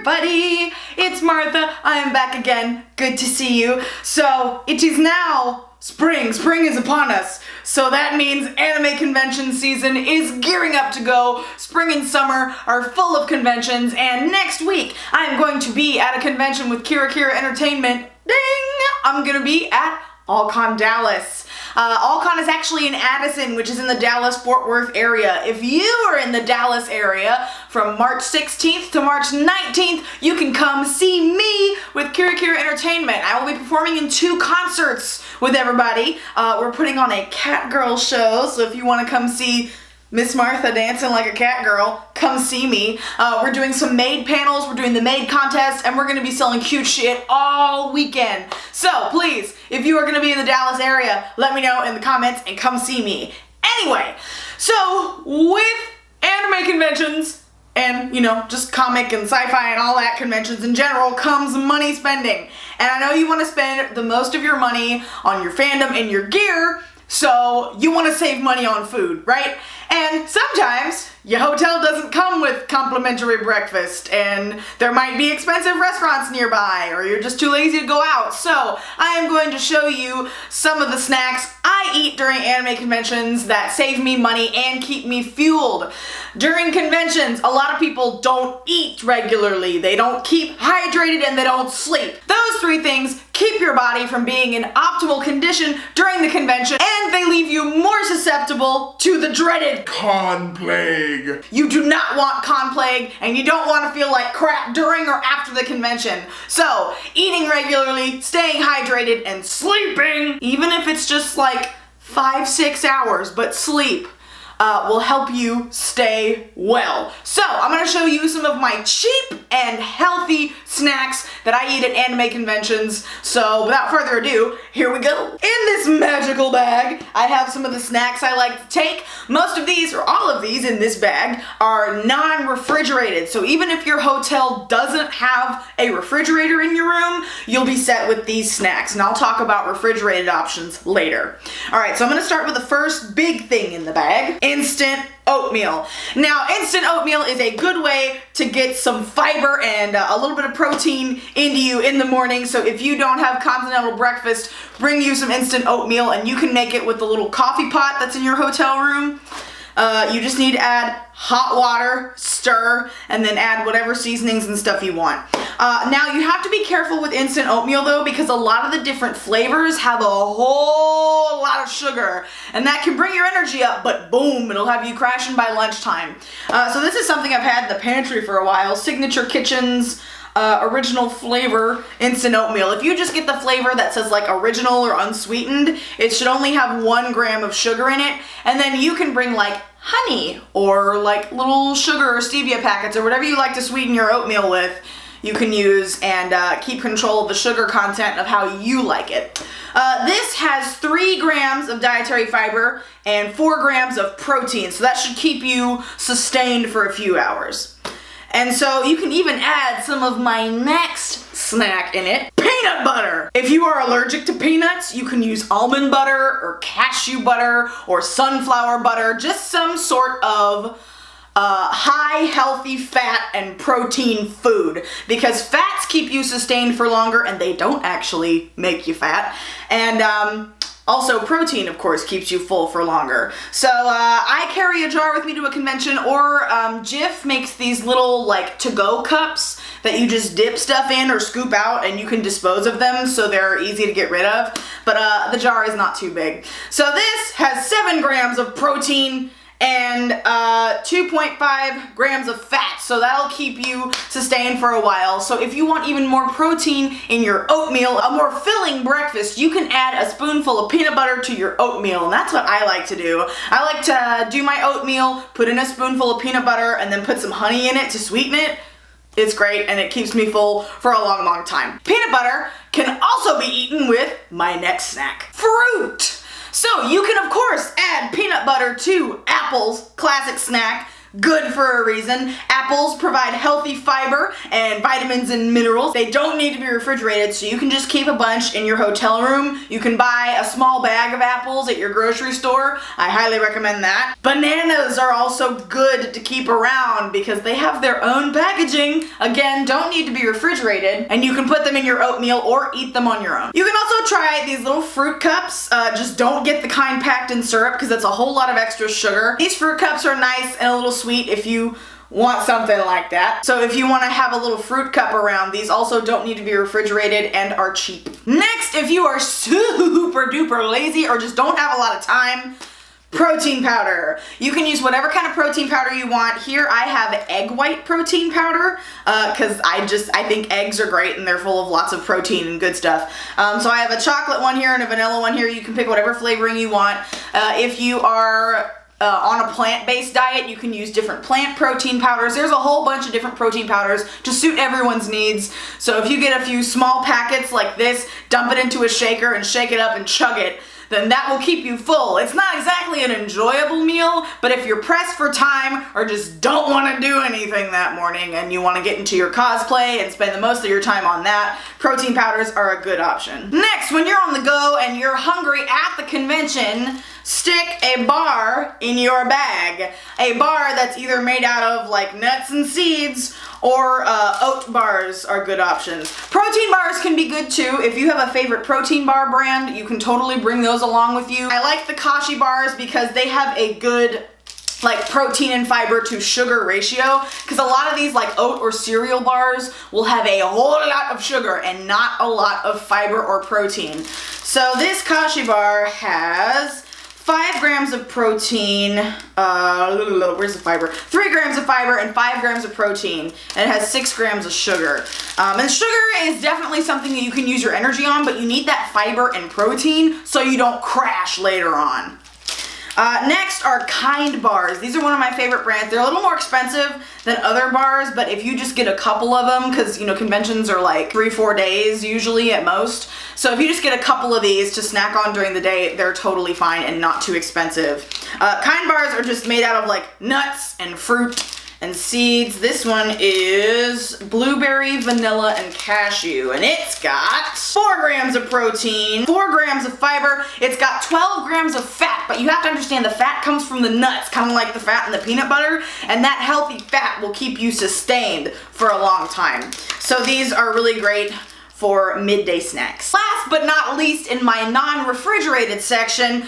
everybody, it's Martha. I am back again. Good to see you. So it is now spring. Spring is upon us. So that means anime convention season is gearing up to go. Spring and summer are full of conventions, and next week I am going to be at a convention with Kira Entertainment. Ding! I'm gonna be at Allcon Dallas. Allcon is actually in Addison, which is in the Dallas-Fort Worth area. If you are in the Dallas area from March 16th to March 19th, you can come see me with Kira Entertainment. I will be performing in 2 concerts with everybody. We're putting on a cat girl show, so if you want to come see Miss Martha dancing like a cat girl, come see me. We're doing some maid panels, we're doing the maid contest, and we're going to be selling cute shit all weekend. So please, if you are going to be in the Dallas area, let me know in the comments and come see me. Anyway, so with anime conventions, and, you know, just comic and sci-fi and all that conventions in general comes money spending. And I know you want to spend the most of your money on your fandom and your gear, so you want to save money on food, right? And sometimes your hotel doesn't come with complimentary breakfast, and there might be expensive restaurants nearby, or you're just too lazy to go out. So I am going to show you some of the snacks I eat during anime conventions that save me money and keep me fueled. During conventions, a lot of people don't eat regularly. They don't keep hydrated and they don't sleep. Those 3 things keep your body from being in optimal condition during the convention, and they leave you more susceptible to the dreaded con plague. You do not want con plague, and you don't want to feel like crap during or after the convention. So, eating regularly, staying hydrated, and sleeping, even if it's just like 5-6 hours, but sleep will help you stay well. So, I'm going to show you some of my cheap and healthy snacks that I eat at anime conventions. So, without further ado, here we go. In this magical bag, I have some of the snacks I like to take. Most of these, or all of these in this bag, are non-refrigerated. So, even if your hotel doesn't have a refrigerator in your room, you'll be set with these snacks. And I'll talk about refrigerated options later. Alright, so I'm going to start with the first big thing in the bag. Instant oatmeal. Now, instant oatmeal is a good way to get some fiber and a little bit of protein into you in the morning. So if you don't have continental breakfast, bring you some instant oatmeal, and you can make it with the little coffee pot that's in your hotel room. You just need to add hot water, stir, and then add whatever seasonings and stuff you want. Now, you have to be careful with instant oatmeal though, because a lot of the different flavors have a whole lot of sugar, and that can bring your energy up, but boom, it'll have you crashing by lunchtime. So this is something I've had in the pantry for a while, Signature Kitchen's original flavor instant oatmeal. If you just get the flavor that says like original or unsweetened, it should only have 1 gram of sugar in it, and then you can bring like honey or like little sugar or stevia packets or whatever you like to sweeten your oatmeal with, you can use, and keep control of the sugar content of how you like it. This has 3 grams of dietary fiber and 4 grams of protein, so that should keep you sustained for a few hours. And so you can even add some of my next snack in it, peanut butter. If you are allergic to peanuts, you can use almond butter or cashew butter or sunflower butter, just some sort of high healthy fat and protein food, because fats keep you sustained for longer and they don't actually make you fat. And also, protein, of course, keeps you full for longer. So, I carry a jar with me to a convention, or Jif makes these little, like, to-go cups that you just dip stuff in or scoop out, and you can dispose of them, so they're easy to get rid of. But the jar is not too big. So this has 7 grams of protein and 2.5 grams of fat, so that'll keep you sustained for a while. So if you want even more protein in your oatmeal, a more filling breakfast, you can add a spoonful of peanut butter to your oatmeal, and that's what I like to do. I like to do my oatmeal, put in a spoonful of peanut butter, and then put some honey in it to sweeten it. It's great, and it keeps me full for a long, long time. Peanut butter can also be eaten with my next snack, fruit. So you can, of course, add peanut butter to apples, classic snack, good for a reason. Apples provide healthy fiber and vitamins and minerals. They don't need to be refrigerated, so you can just keep a bunch in your hotel room. You can buy a small bag of apples at your grocery store. I highly recommend that. Bananas are also good to keep around because they have their own packaging. Again, don't need to be refrigerated, and you can put them in your oatmeal or eat them on your own. You can also try these little fruit cups. Just don't get the kind packed in syrup because that's a whole lot of extra sugar. These fruit cups are nice and a little sweet if you want something like that. So if you want to have a little fruit cup around, these also don't need to be refrigerated and are cheap. Next, if you are super duper lazy or just don't have a lot of time, protein powder. You can use whatever kind of protein powder you want. Here I have egg white protein powder because I think eggs are great and they're full of lots of protein and good stuff. So I have a chocolate one here and a vanilla one here. You can pick whatever flavoring you want. If you are on a plant-based diet, you can use different plant protein powders. There's a whole bunch of different protein powders to suit everyone's needs. So if you get a few small packets like this, dump it into a shaker and shake it up and chug it, then that will keep you full. It's not exactly an enjoyable meal, but if you're pressed for time or just don't want to do anything that morning and you want to get into your cosplay and spend the most of your time on that, protein powders are a good option. Next, when you're on the go and you're hungry at the convention, stick a bar in your bag. A bar that's either made out of like nuts and seeds or oat bars are good options. Protein bars can be good too. If you have a favorite protein bar brand, you can totally bring those along with you. I like the Kashi bars because they have a good like protein and fiber to sugar ratio, because a lot of these like oat or cereal bars will have a whole lot of sugar and not a lot of fiber or protein. So this Kashi bar has 5 grams of protein, where's the fiber? 3 grams of fiber and 5 grams of protein, and it has 6 grams of sugar. And sugar is definitely something that you can use your energy on, but you need that fiber and protein so you don't crash later on. Next are Kind bars. These are one of my favorite brands. They're a little more expensive than other bars, but if you just get a couple of them, because you know conventions are like 3-4 days usually at most, so if you just get a couple of these to snack on during the day, they're totally fine and not too expensive. Kind bars are just made out of like nuts and fruit and seeds. This one is blueberry, vanilla, and cashew, and it's got 4 grams of protein, 4 grams of fiber. It's got 12 grams of fat, but you have to understand the fat comes from the nuts, kind of like the fat in the peanut butter, and that healthy fat will keep you sustained for a long time. So these are really great for midday snacks. Last but not least, in my non-refrigerated section,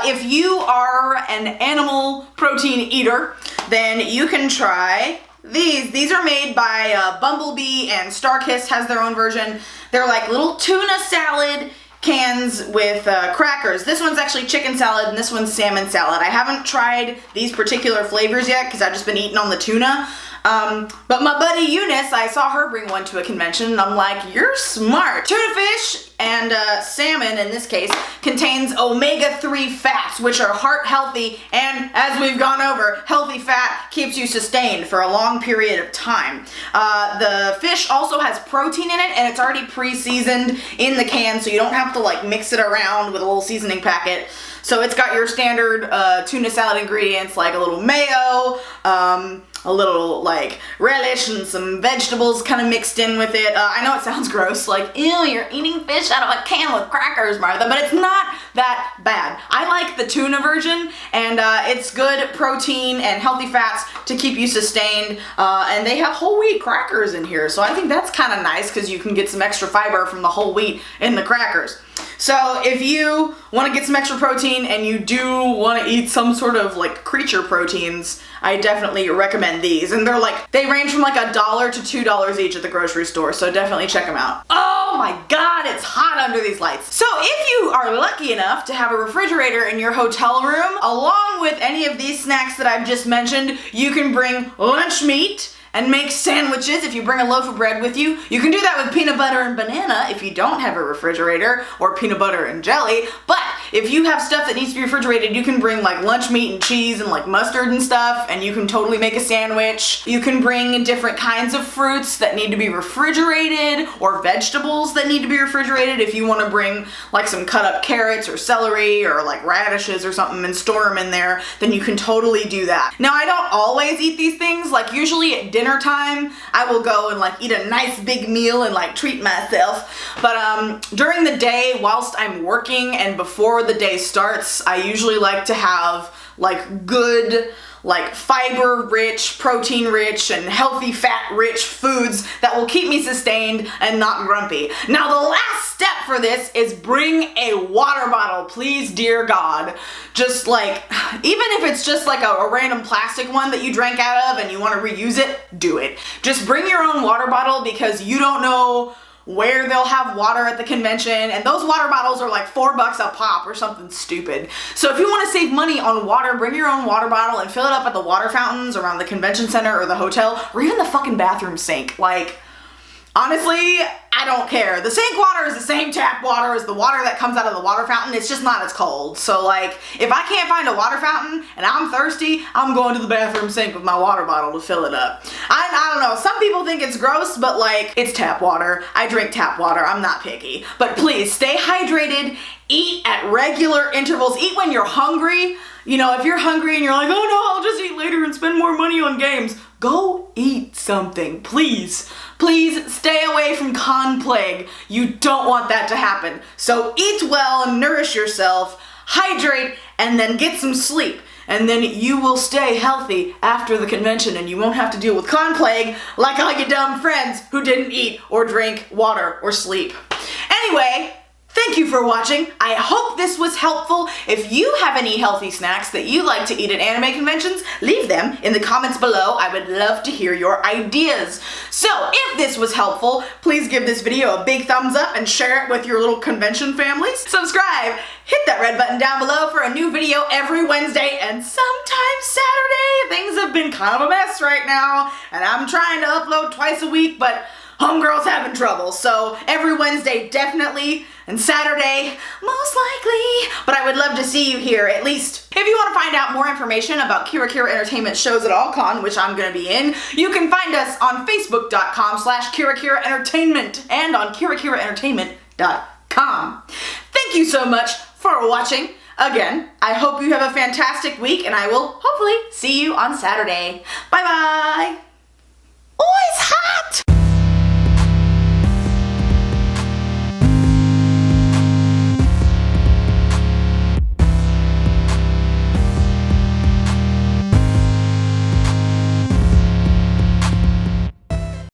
if you are an animal protein eater, then you can try these. These are made by Bumblebee, and Starkist has their own version. They're like little tuna salad cans with crackers. This one's actually chicken salad and this one's salmon salad. I haven't tried these particular flavors yet because I've just been eating on the tuna. But my buddy Eunice, I saw her bring one to a convention and I'm like, you're smart. Tuna fish and salmon, in this case, contains omega-3 fats, which are heart healthy, and as we've gone over, healthy fat keeps you sustained for a long period of time. The fish also has protein in it, and it's already pre-seasoned in the can, so you don't have to like mix it around with a little seasoning packet. So it's got your standard tuna salad ingredients like a little mayo, a little like relish and some vegetables kind of mixed in with it. I know it sounds gross, like, ew, you're eating fish out of a can with crackers, Martha, but it's not that bad. I like the tuna version, and it's good protein and healthy fats to keep you sustained, and they have whole wheat crackers in here, so I think that's kind of nice because you can get some extra fiber from the whole wheat in the crackers. So if you want to get some extra protein and you do want to eat some sort of like creature proteins, I definitely recommend these. And they range from like $1 to $2 each at the grocery store, so definitely check them out. Oh my god, it's hot under these lights. So if you are lucky enough to have a refrigerator in your hotel room, along with any of these snacks that I've just mentioned, you can bring lunch meat and make sandwiches if you bring a loaf of bread with you. You can do that with peanut butter and banana if you don't have a refrigerator, or peanut butter and jelly, but If you have stuff that needs to be refrigerated, you can bring like lunch meat and cheese and like mustard and stuff, and you can totally make a sandwich. You can bring different kinds of fruits that need to be refrigerated, or vegetables that need to be refrigerated. If you want to bring like some cut up carrots or celery or like radishes or something and store them in there, then you can totally do that. Now, I don't always eat these things. Like usually at dinner time, I will go and like eat a nice big meal and like treat myself. But during the day, whilst I'm working and before the day starts, I usually like to have like good, like fiber rich, protein rich, and healthy fat rich foods that will keep me sustained and not grumpy. Now the last step for this is bring a water bottle, please dear God. Just like, even if it's just like a random plastic one that you drank out of and you want to reuse it, do it. Just bring your own water bottle, because you don't know where they'll have water at the convention, and those water bottles are like $4 a pop or something stupid. So if you want to save money on water, bring your own water bottle and fill it up at the water fountains around the convention center or the hotel, or even the fucking bathroom sink. Like, honestly, I don't care. The sink water is the same tap water as the water that comes out of the water fountain. It's just not as cold. So like, if I can't find a water fountain and I'm thirsty, I'm going to the bathroom sink with my water bottle to fill it up. I don't know, some people think it's gross, but like, it's tap water. I drink tap water, I'm not picky. But please, stay hydrated, eat at regular intervals, eat when you're hungry. You know, if you're hungry and you're like, oh no, I'll just eat later and spend more money on games, go eat something, please. Please stay away from con plague. You don't want that to happen. So eat well, nourish yourself, hydrate, and then get some sleep. And then you will stay healthy after the convention, and you won't have to deal with con plague like all your dumb friends who didn't eat or drink water or sleep. Anyway, thank you for watching. I hope this was helpful. If you have any healthy snacks that you like to eat at anime conventions, leave them in the comments below. I would love to hear your ideas. So if this was helpful, please give this video a big thumbs up and share it with your little convention families. Subscribe, hit that red button down below for a new video every Wednesday and sometimes Saturday. Things have been kind of a mess right now, and I'm trying to upload twice a week, but homegirl's having trouble. So every Wednesday definitely, and Saturday most likely. But I would love to see you here, at least. If you want to find out more information about Kira Kira Entertainment shows at AllCon, which I'm going to be in, you can find us on facebook.com/Kira Kira Entertainment and on kirakiraentertainment.com. Thank you so much for watching. Again, I hope you have a fantastic week, and I will hopefully see you on Saturday. Bye bye. Always